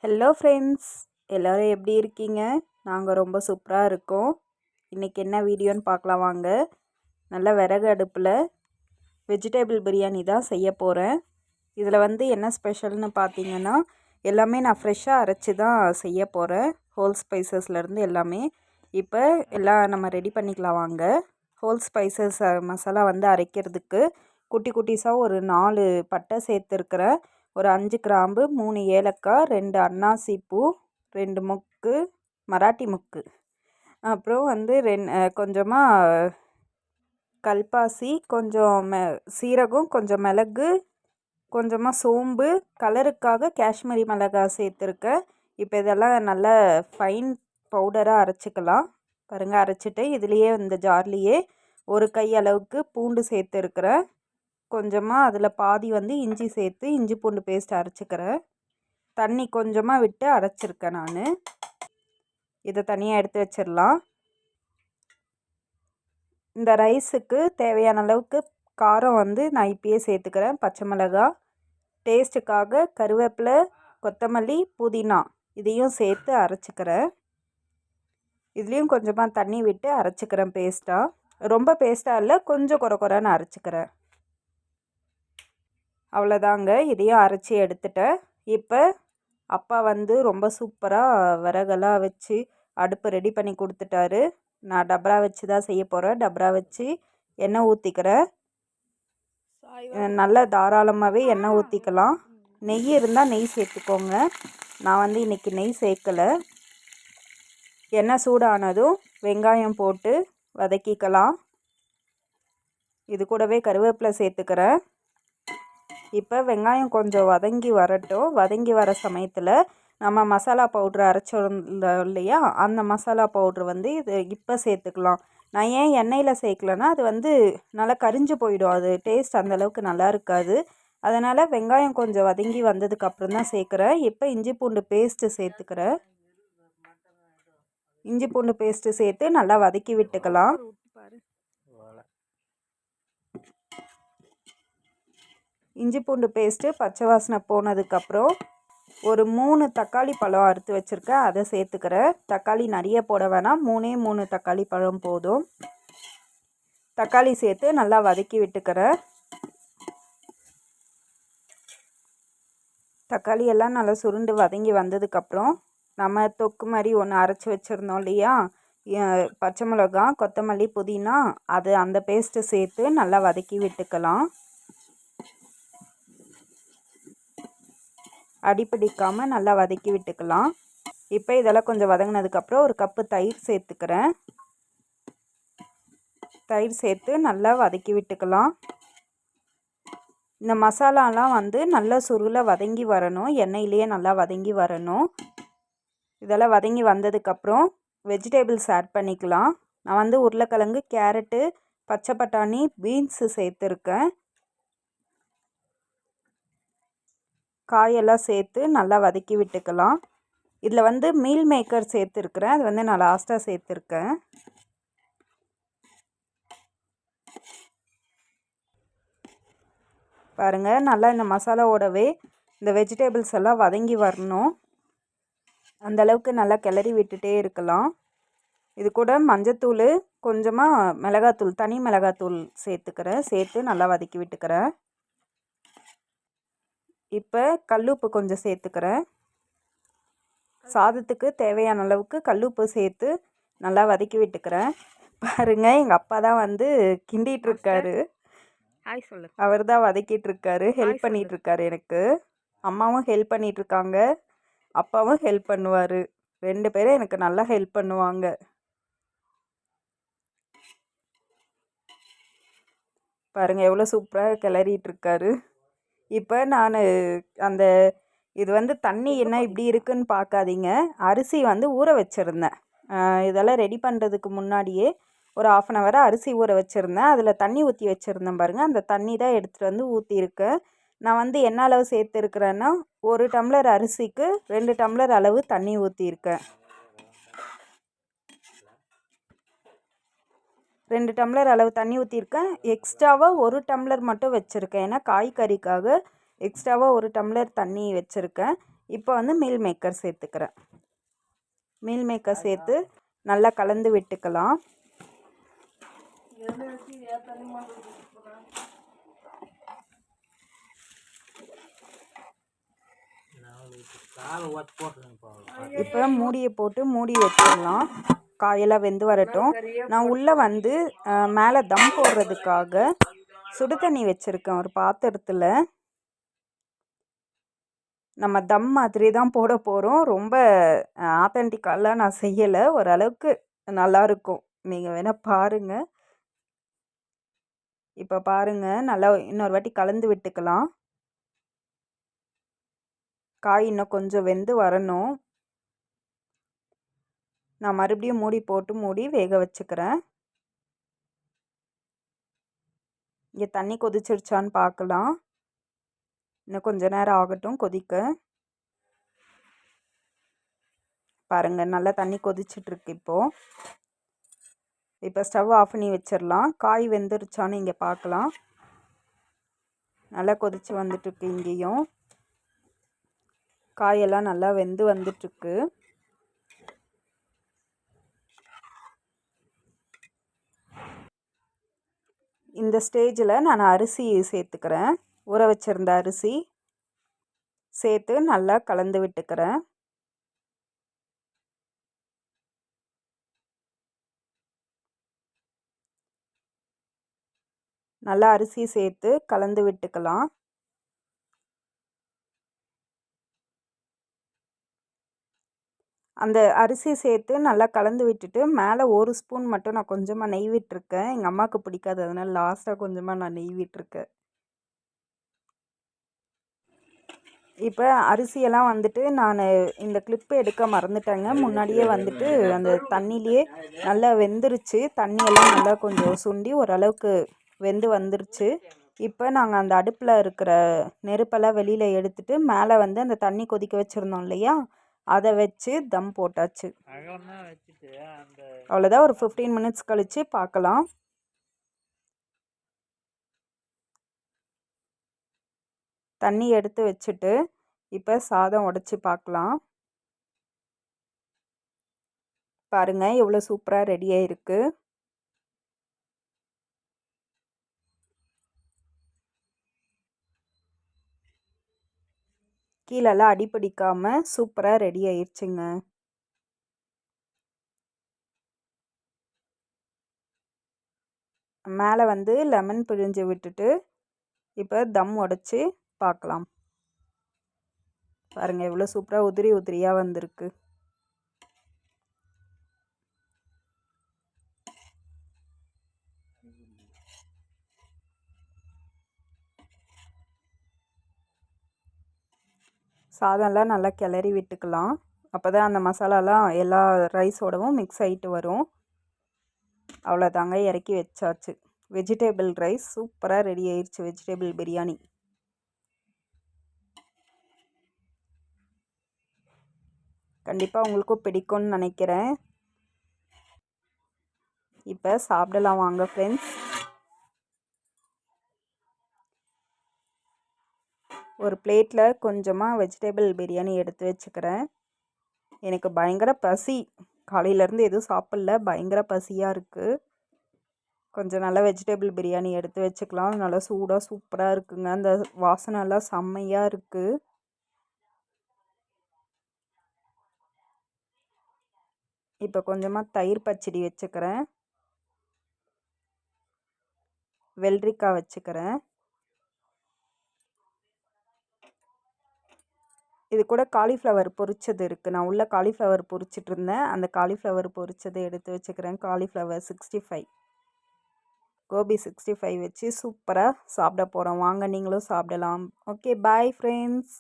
Hello friends, எல்லோரும் எப்படி இருக்கீங்க? நாங்கள் ரொம்ப சூப்பராக இருக்கோம். இன்றைக்கி என்ன வீடியோன்னு பார்க்கலாம் வாங்க. நல்ல விறகு அடுப்பில் வெஜிடபிள் பிரியாணி தான் செய்ய போகிறேன். இதில் என்ன ஸ்பெஷல்னு பார்த்தீங்கன்னா, எல்லாமே நான் ஃப்ரெஷ்ஷாக அரைச்சி தான் செய்ய போகிறேன். ஹோல் ஸ்பைசஸ்லேருந்து எல்லாமே. இப்போ எல்லாம் நம்ம ரெடி பண்ணிக்கலாம் வாங்க. ஹோல் ஸ்பைசஸ் மசாலா அரைக்கிறதுக்கு குட்டி குட்டிஸாக ஒரு 4 பட்டை சேர்த்துருக்குறேன். ஒரு 5 கிராம்பு, 3 ஏலக்காய், 2 அன்னாசி பூ, 2 மொக்கு, மராட்டி மொக்கு, அப்புறம் கொஞ்சமாக கல்பாசி, கொஞ்சம் சீரகம், கொஞ்சம் மிளகு, கொஞ்சமாக சோம்பு, கலருக்காக காஷ்மீரி மிளகாய் சேர்த்துருக்கேன். இப்போ இதெல்லாம் நல்லா ஃபைன் பவுடராக அரைச்சிக்கலாம். பாருங்கள், அரைச்சிட்டு இதுலேயே இந்த ஜார்லேயே ஒரு கை அளவுக்கு பூண்டு சேர்த்துருக்குறேன். கொஞ்சமாக அதில் பாதி இஞ்சி சேர்த்து இஞ்சி பூண்டு பேஸ்ட் அரைச்சிக்கிறேன். தண்ணி கொஞ்சமாக விட்டு அரைச்சிருக்கேன் நான். இதை தனியாக எடுத்து வச்சிடலாம். இந்த ரைஸுக்கு தேவையான அளவுக்கு காரம் நான் இப்பயே சேர்த்துக்கிறேன். பச்சை மிளகாய், டேஸ்ட்டுக்காக கருவேப்பிலை, கொத்தமல்லி, புதினா இதையும் சேர்த்து அரைச்சிக்கிறேன். இதுலேயும் கொஞ்சமாக தண்ணி விட்டு அரைச்சிக்கிறேன் பேஸ்ட்டாக. ரொம்ப பேஸ்ட்டாக இல்லை, கொஞ்சம் குறைன்னு அரைச்சிக்கிறேன். அவ்வளோதாங்க, இதையும் அரைச்சி எடுத்துட்டேன். இப்போ அப்பா ரொம்ப சூப்பராக விறகெல்லாம் வச்சு அடுப்பு ரெடி பண்ணி கொடுத்துட்டாரு. நான் டபரா வச்சு தான் செய்ய போகிறேன். டபரா வச்சு எண்ணெய் ஊற்றிக்கிறேன். நல்லா தாராளமாகவே எண்ணெய் ஊற்றிக்கலாம். நெய் இருந்தால் நெய் சேர்த்துக்கோங்க. நான் இன்றைக்கி நெய் சேர்க்கலை. எண்ணெய் சூடானதும் வெங்காயம் போட்டு வதக்கிக்கலாம். இது கூடவே கருவேப்பிலை சேர்த்துக்கிறேன். இப்போ வெங்காயம் கொஞ்சம் வதங்கி வரட்டும். வதங்கி வர சமயத்தில் நம்ம மசாலா பவுட்ரு அரைச்சிருந்தோம் இல்லையா, அந்த மசாலா பவுட்ரு இது இப்போ சேர்த்துக்கலாம். நான் ஏன் எண்ணெயில் சேர்க்கலன்னா, அது நல்லா கரிஞ்சு போயிடும். அது டேஸ்ட் அந்தளவுக்கு நல்லா இருக்காது. அதனால் வெங்காயம் கொஞ்சம் வதங்கி வந்ததுக்கப்புறம் தான் சேர்க்குறேன். இப்போ இஞ்சி பூண்டு பேஸ்ட்டு சேர்த்துக்கிறேன். இஞ்சி பூண்டு பேஸ்ட்டு சேர்த்து நல்லா வதக்கி விட்டுக்கலாம். இஞ்சி பூண்டு பேஸ்ட்டு பச்சை வாசனை போனதுக்கப்புறம் ஒரு 3 தக்காளி பழம் அறுத்து வச்சுருக்கேன், அதை சேர்த்துக்கிறேன். தக்காளி நிறைய போட வேணாம், 3 தக்காளி பழம் போதும். தக்காளி சேர்த்து நல்லா வதக்கி விட்டுக்கிறேன். தக்காளி எல்லாம் நல்லா சுருண்டு வதங்கி வந்ததுக்கப்புறம் நம்ம தொக்கு மாதிரி ஒன்று அரைச்சி வச்சுருந்தோம் இல்லையா, பச்சை மிளகா, கொத்தமல்லி, புதினா, அந்த பேஸ்ட்டு சேர்த்து நல்லா வதக்கி விட்டுக்கலாம். அடிப்பிடிக்காமல் நல்லா வதக்கி விட்டுக்கலாம். இப்போ இதெல்லாம் கொஞ்சம் வதங்கினதுக்கப்புறம் ஒரு கப்பு தயிர் சேர்த்துக்கிறேன். தயிர் சேர்த்து நல்லா வதக்கி விட்டுக்கலாம். இந்த மசாலாலாம் நல்லா சுருள வதங்கி வரணும். எண்ணெயிலேயே நல்லா வதங்கி வரணும். இதெல்லாம் வதங்கி வந்ததுக்கப்புறம் வெஜிடபிள்ஸ் ஆட் பண்ணிக்கலாம். நான் உருளைக்கிழங்கு, கேரட்டு, பச்சை பட்டாணி, பீன்ஸு சேர்த்துருக்கேன். காயெல்லாம் சேர்த்து நல்லா வதக்கி விட்டுக்கலாம். இதில் மீல் மேக்கர் சேர்த்துருக்குறேன். அது நான் லாஸ்ட்டாக சேர்த்துருக்கேன். பாருங்கள், நல்லா இந்த மசாலாவோடவே இந்த வெஜிடபிள்ஸ் எல்லாம் வதங்கி வரணும். அந்தளவுக்கு நல்லா கிளறி விட்டுட்டே இருக்கலாம். இது கூட மஞ்சத்தூள், கொஞ்சமாக மிளகாத்தூள், தனி மிளகாத்தூள் சேர்த்துக்கிறேன். சேர்த்து நல்லா வதக்கி விட்டுக்கிறேன். இப்போ கல்லுப்பு கொஞ்சம் சேர்த்துக்கிறேன். சாதத்துக்கு தேவையான அளவுக்கு கல்லுப்பு சேர்த்து நல்லா வதக்கி விட்டுக்கிறேன். பாருங்கள், எங்கள் அப்பா தான் கிண்டிகிட்ருக்காரு. ஹாய் சொல்லு. அவர் தான் வதக்கிட்டுருக்காரு, ஹெல்ப் பண்ணிகிட்ருக்காரு எனக்கு. அம்மாவும் ஹெல்ப் பண்ணிகிட்ருக்காங்க, அப்பாவும் ஹெல்ப் பண்ணுவார். 2 பேரும் எனக்கு நல்லா ஹெல்ப் பண்ணுவாங்க. பாருங்கள், எவ்வளோ சூப்பராக கிளறிட்டுருக்காரு. இப்போ நான் இது தண்ணி என்ன இப்படி இருக்குன்னு பார்க்காதீங்க. அரிசி ஊற வச்சுருந்தேன். இதெல்லாம் ரெடி பண்ணுறதுக்கு முன்னாடியே ஒரு 1/2 hour அரிசி ஊற வச்சுருந்தேன். அதில் தண்ணி ஊற்றி வச்சுருந்தேன் பாருங்கள். அந்த தண்ணி தான் எடுத்துகிட்டு ஊற்றிருக்கேன். நான் என்ன அளவு சேர்த்துருக்குறேன்னா, 1 டம்ளர் அரிசிக்கு 2 டம்ளர் அளவு தண்ணி ஊற்றிருக்கேன். 2 டம்ளர் அளவு தண்ணி ஊற்றிருக்கேன். எக்ஸ்ட்ராவாக 1 டம்ளர் மட்டும் வச்சுருக்கேன். ஏன்னா காய்கறிக்காக எக்ஸ்ட்ராவாக 1 டம்ளர் தண்ணி வச்சுருக்கேன். இப்போ வந்து மீல் மேக்கர் சேர்த்துக்கிறேன். மீல் மேக்கர் சேர்த்து நல்லா கலந்து விட்டுக்கலாம். இப்போ மூடியை போட்டு மூடி வச்சிடலாம். காயெல்லாம் வெந்து வரட்டும். நான் உள்ளே வந்து மேலே தம் போடுறதுக்காக சுடு தண்ணி வச்சுருக்கேன் ஒரு பாத்திரத்தில். நம்ம தம் மாதிரி தான் போட போகிறோம். ரொம்ப ஆத்தென்டிக்காலாம் நான் செய்யலை, ஓரளவுக்கு நல்லாயிருக்கும். நீங்கள் வேணால் பாருங்கள். இப்போ பாருங்கள், நல்லா இன்னொரு வாட்டி கலந்து விட்டுக்கலாம். காய் இன்னும் கொஞ்சம் வெந்து வரணும். நான் மறுபடியும் மூடி போட்டு மூடி வேக வச்சுக்கிறேன். இங்கே தண்ணி கொதிச்சிருச்சான்னு பார்க்கலாம். இன்னும் கொஞ்ச நேரம் ஆகட்டும் கொதிக்க. பாருங்கள், நல்லா தண்ணி கொதிச்சிட்ருக்கு. இப்போ ஸ்டவ் ஆஃப் பண்ணி வச்சிடலாம். காய் வெந்துருச்சான்னு இங்கே பார்க்கலாம். நல்லா கொதித்து வந்துட்டுருக்கு. இங்கேயும் காயெல்லாம் நல்லா வெந்து வந்துட்டுருக்கு. இந்த ஸ்டேஜில் நான் அரிசி சேர்த்துக்கிறேன். ஊற வச்சுருந்த அரிசி சேர்த்து நல்லா கலந்து விட்டுக்கிறேன். நல்லா அரிசி சேர்த்து கலந்து விட்டுக்கலாம். அந்த அரிசி சேர்த்து நல்லா கலந்து விட்டுட்டு மேலே ஒரு ஸ்பூன் மட்டும் நான் கொஞ்சமாக நெய் விட்டுருக்கேன். எங்கள் அம்மாவுக்கு பிடிக்காது, அதனால் லாஸ்ட்டாக கொஞ்சமாக நான் நெய் விட்டுருக்கேன். இப்போ அரிசியெல்லாம் வந்துட்டு நான் இந்த கிளிப்பு எடுக்க மறந்துட்டேங்க. முன்னாடியே வந்துட்டு அந்த தண்ணியிலே நல்லா வெந்துருச்சு. தண்ணியெல்லாம் நல்லா கொஞ்சம் சுண்டி ஓரளவுக்கு வெந்து வந்துருச்சு. இப்போ நாங்கள் அந்த அடுப்பில் இருக்கிற நெருப்பெல்லாம் வெளியில் எடுத்துட்டு மேலே வந்து அந்த தண்ணி கொதிக்க வச்சுருந்தோம் இல்லையா, அதை வச்சு தம் போட்டாச்சு. அவ்வளோதான். ஒரு 15 மினிட்ஸ் கழித்து பார்க்கலாம். தண்ணி எடுத்து வச்சுட்டு இப்போ சாதம் உடச்சி பார்க்கலாம். பாருங்கள் எவ்வளோ சூப்பராக ரெடியாக இருக்குது. கீழெல்லாம் அடிப்பிடிக்காமல் சூப்பராக ரெடி ஆயிடுச்சுங்க. மேலே வந்து லெமன் பிழிஞ்சு விட்டுட்டு இப்போ தம் உடச்சி பார்க்கலாம். பாருங்கள் எவ்வளோ சூப்பராக உதிரி உதிரியாக வந்திருக்கு. சாதம்லாம் நல்லா கிளறி விட்டுக்கலாம். அப்போ தான் அந்த மசாலாலாம் எல்லா ரைஸோடவும் மிக்ஸ் ஆகிட்டு வரும். அவ்வளோதாங்க, இறக்கி வச்சாச்சு. வெஜிடேபிள் ரைஸ் சூப்பராக ரெடி ஆயிடுச்சு. வெஜிடேபிள் பிரியாணி கண்டிப்பாக உங்களுக்கும் பிடிக்கும்னு நினைக்கிறேன். இப்போ சாப்பிடலாம் வாங்க ஃப்ரெண்ட்ஸ். ஒரு பிளேட்டில் கொஞ்சமாக வெஜிடேபிள் பிரியாணி எடுத்து வச்சுக்கிறேன். எனக்கு பயங்கர பசி, காலையிலேருந்து எதுவும் சாப்பிடல, பயங்கர பசியாக இருக்குது. கொஞ்சம் நல்லா வெஜிடேபிள் பிரியாணி எடுத்து வச்சுக்கலாம். நல்லா சூடாக சூப்பராக இருக்குங்க. அந்த வாசனைலாம் செம்மையாக இருக்குது. இப்போ கொஞ்சமாக தயிர் பச்சடி வச்சுக்கிறேன். வெள்ளரிக்காய் வச்சுக்கிறேன். இது கூட காலிஃப்ளவர் பொரிச்சது இருக்குது. நான் உள்ள காலிஃப்ளவர் பொரிச்சிட்டு இருந்தேன். அந்த காலிஃப்ளவர் பொரிச்சதை எடுத்து வச்சுக்கிறேன். காலிஃப்ளவர் 65, கோபி 65 வச்சு சூப்பராக சாப்பிட போகிறோம். வாங்க நீங்களும் சாப்பிடலாம். Okay, bye friends.